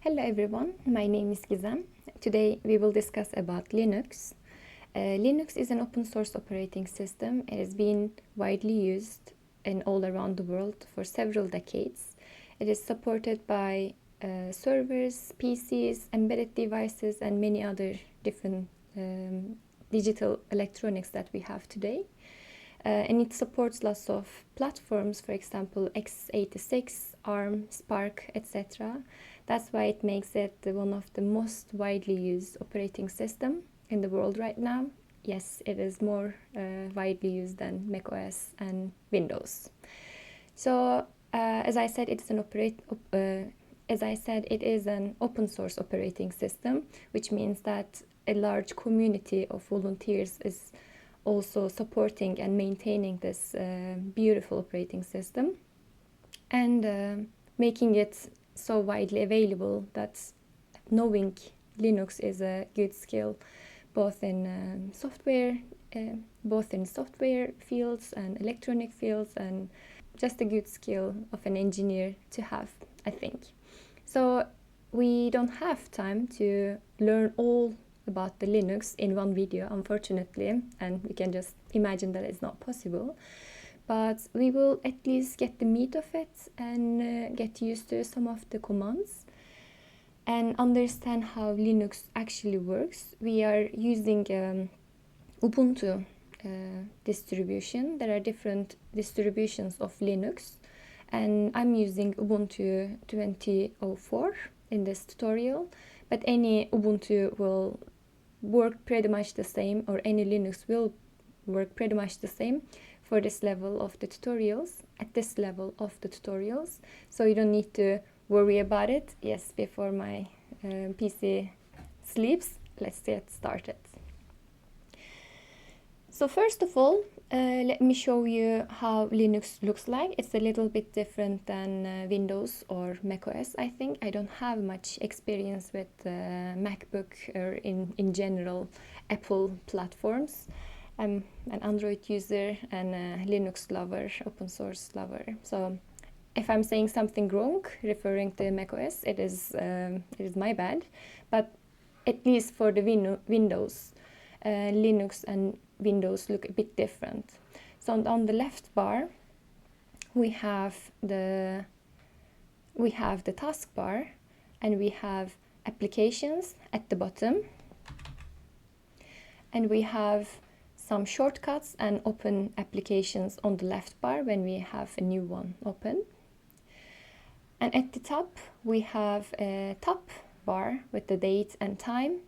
Hello everyone, my name is Gizem. Today we will discuss about Linux. Linux is an open source operating system. It has been widely used in all around the world for several decades. It is supported by servers, PCs, embedded devices, and many other different digital electronics that we have today. And it supports lots of platforms, for example, x86, ARM, Spark, etc. That's why it makes it one of the most widely used operating system in the world right now. Yes, it is more widely used than macOS and Windows. So, as I said, it is an open source operating system, which means that a large community of volunteers is also supporting and maintaining this beautiful operating system and making it so widely available that knowing Linux is a good skill both in software fields and electronic fields, and just a good skill of an engineer to have, I think. So we don't have time to learn all about the Linux in one video, unfortunately, and we can just imagine that it's not possible. But we will at least get the meat of it and get used to some of the commands and understand how Linux actually works. We are using Ubuntu distribution. There are different distributions of Linux, and I'm using Ubuntu 20.04 in this tutorial, but any Ubuntu will work pretty much the same, or any Linux will work pretty much the same for this level of the tutorials, at this level of the tutorials. So you don't need to worry about it. Yes, before my PC sleeps, let's get started. So first of all, let me show you how Linux looks like. It's a little bit different than Windows or macOS, I think. I don't have much experience with MacBook or in general Apple platforms. I'm an Android user and a Linux lover, open source lover. So if I'm saying something wrong referring to macOS, it is my bad. But at least for the Windows, Linux and Windows look a bit different. So on the left bar, we have the taskbar, and we have applications at the bottom, and we have some shortcuts and open applications on the left bar when we have a new one open. And at the top, we have a top bar with the date and time.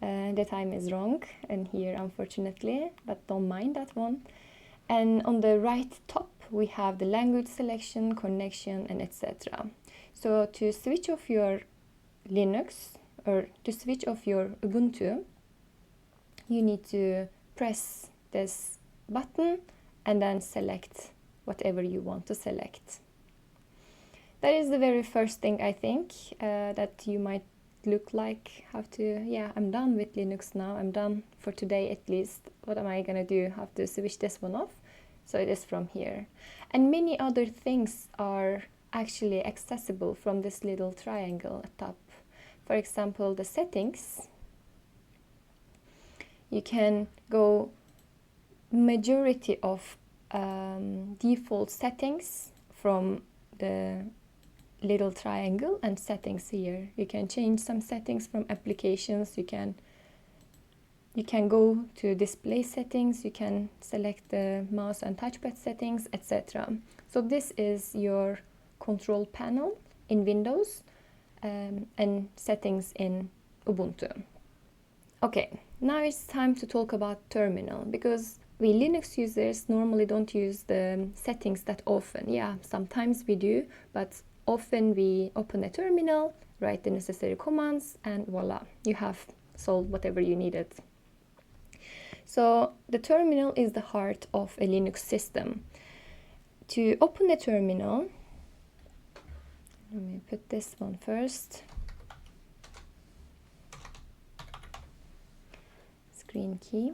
The time is wrong in here, unfortunately, but don't mind that one. And on the right top, we have the language selection, connection, and etc. So to switch off your Linux or to switch off your Ubuntu, you need to press this button and then select whatever you want to select. That is the very first thing, I think, that you might look like. I'm done with Linux now. I'm done for today at least. What am I gonna do? Have to switch this one off. So it is from here. And many other things are actually accessible from this little triangle at top. For example, the settings. You can go majority of default settings from the little triangle and settings here. You can change some settings from applications. You can go to display settings. You can select the mouse and touchpad settings, etc. So this is your control panel in Windows and settings in Ubuntu. Okay, now it's time to talk about terminal, because we Linux users normally don't use the settings that often. Yeah, sometimes we do, but often we open a terminal, write the necessary commands, and voila, you have solved whatever you needed. So the terminal is the heart of a Linux system. To open a terminal, let me put this one first. Screen key.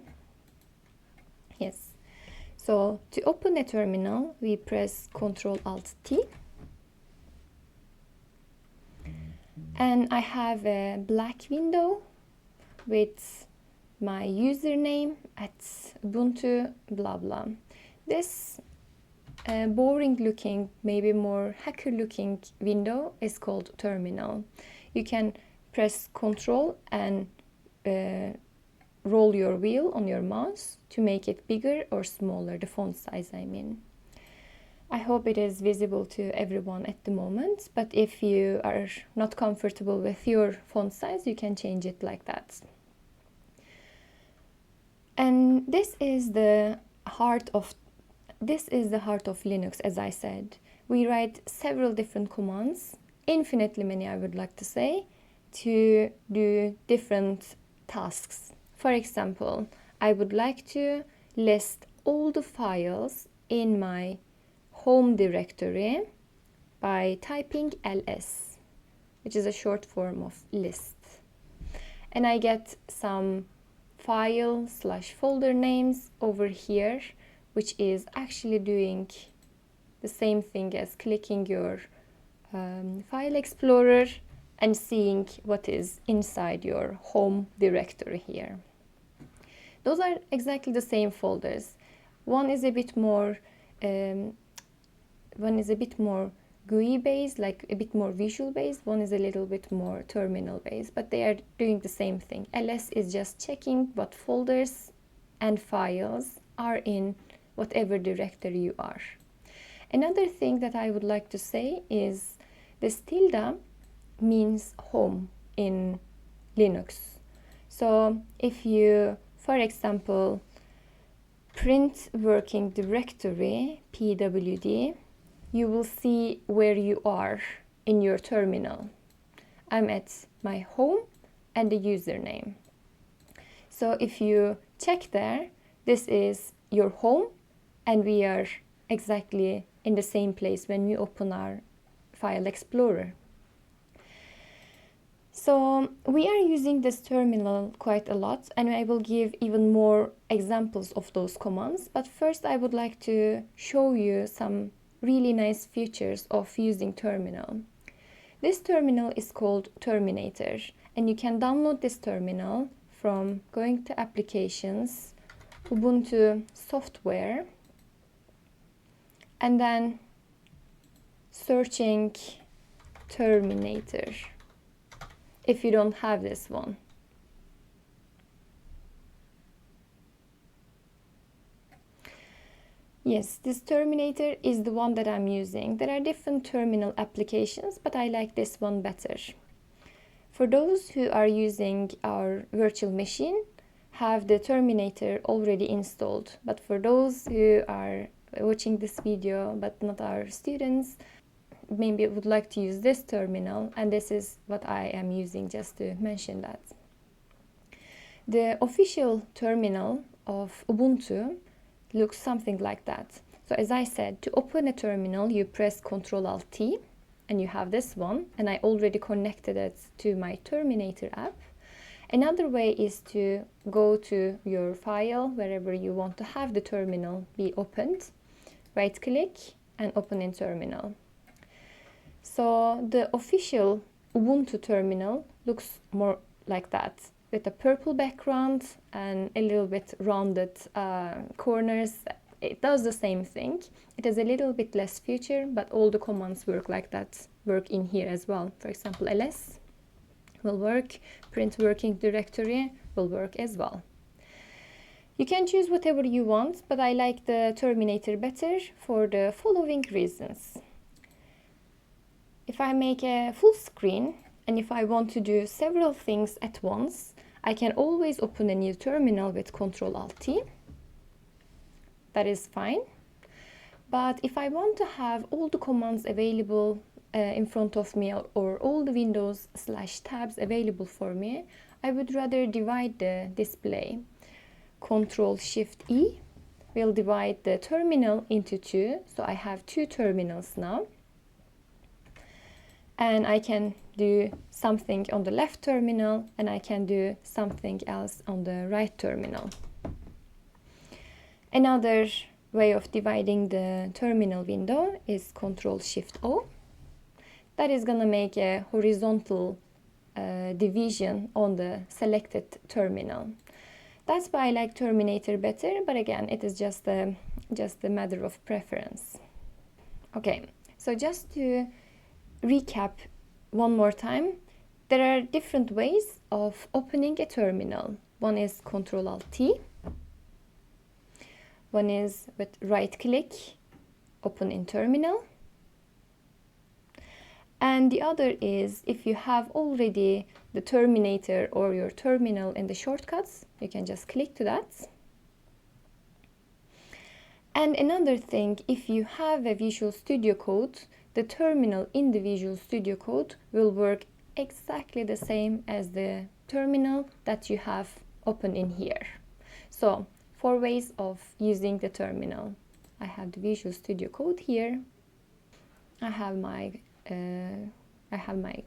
Yes. So to open a terminal, we press Ctrl-Alt-T. And I have a black window with my username at Ubuntu blah blah. This boring looking, maybe more hacker looking window is called terminal. You can press Ctrl and roll your wheel on your mouse to make it bigger or smaller, the font size I mean. I hope it is visible to everyone at the moment, but if you are not comfortable with your font size, you can change it like that. And this is the heart of Linux, as I said. We write several different commands, infinitely many I would like to say, to do different tasks. For example, I would like to list all the files in my home directory by typing ls, which is a short form of list. And I get some file/folder names over here, which is actually doing the same thing as clicking your file explorer and seeing what is inside your home directory here. Those are exactly the same folders. One is a bit more GUI based, like a bit more visual based. One is a little bit more terminal based, but they are doing the same thing. ls is just checking what folders and files are in whatever directory you are. Another thing that I would like to say is this tilde means home in Linux. So if you, for example, print working directory pwd, you will see where you are in your terminal. I'm at my home and the username. So if you check there, this is your home and we are exactly in the same place when we open our file explorer. So we are using this terminal quite a lot, and I will give even more examples of those commands. But first I would like to show you some really nice features of using terminal. This terminal is called Terminator, and you can download this terminal from going to Applications, Ubuntu Software, and then searching Terminator if you don't have this one. Yes, this Terminator is the one that I'm using. There are different terminal applications, but I like this one better. For those who are using our virtual machine, have the Terminator already installed. But for those who are watching this video but not our students, maybe would like to use this terminal, and this is what I am using, just to mention that. The official terminal of Ubuntu looks something like that. So as I said, to open a terminal, you press Ctrl-Alt-T, and you have this one, and I already connected it to my Terminator app. Another way is to go to your file, wherever you want to have the terminal be opened, right-click, and open in terminal. So the official Ubuntu terminal looks more like that, with a purple background and a little bit rounded corners. It does the same thing. It has a little bit less feature, but all the commands work like that, work in here as well. For example, ls will work, print working directory will work as well. You can choose whatever you want, but I like the Terminator better for the following reasons. If I make a full screen, and if I want to do several things at once, I can always open a new terminal with Ctrl-Alt-T. That is fine. But if I want to have all the commands available in front of me, or all the windows/tabs available for me, I would rather divide the display. Ctrl-Shift-E will divide the terminal into two, so I have two terminals now. And I can do something on the left terminal, and I can do something else on the right terminal. Another way of dividing the terminal window is Ctrl-Shift-O. that is gonna make a horizontal division on the selected terminal. That's why I like Terminator better, but again, it is just a matter of preference. Okay, so just to recap one more time, there are different ways of opening a terminal. One is Ctrl-Alt-T, one is with right-click, open in terminal, and the other is if you have already the Terminator or your terminal in the shortcuts, you can just click to that. And another thing, if you have a Visual Studio Code, the terminal in the Visual Studio Code will work exactly the same as the terminal that you have open in here. So 4 ways of using the terminal. I have the Visual Studio Code here. I have my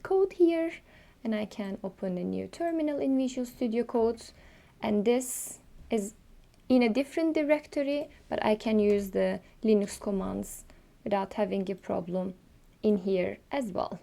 code here, and I can open a new terminal in Visual Studio Code, and this is in a different directory, but I can use the Linux commands without having a problem in here as well.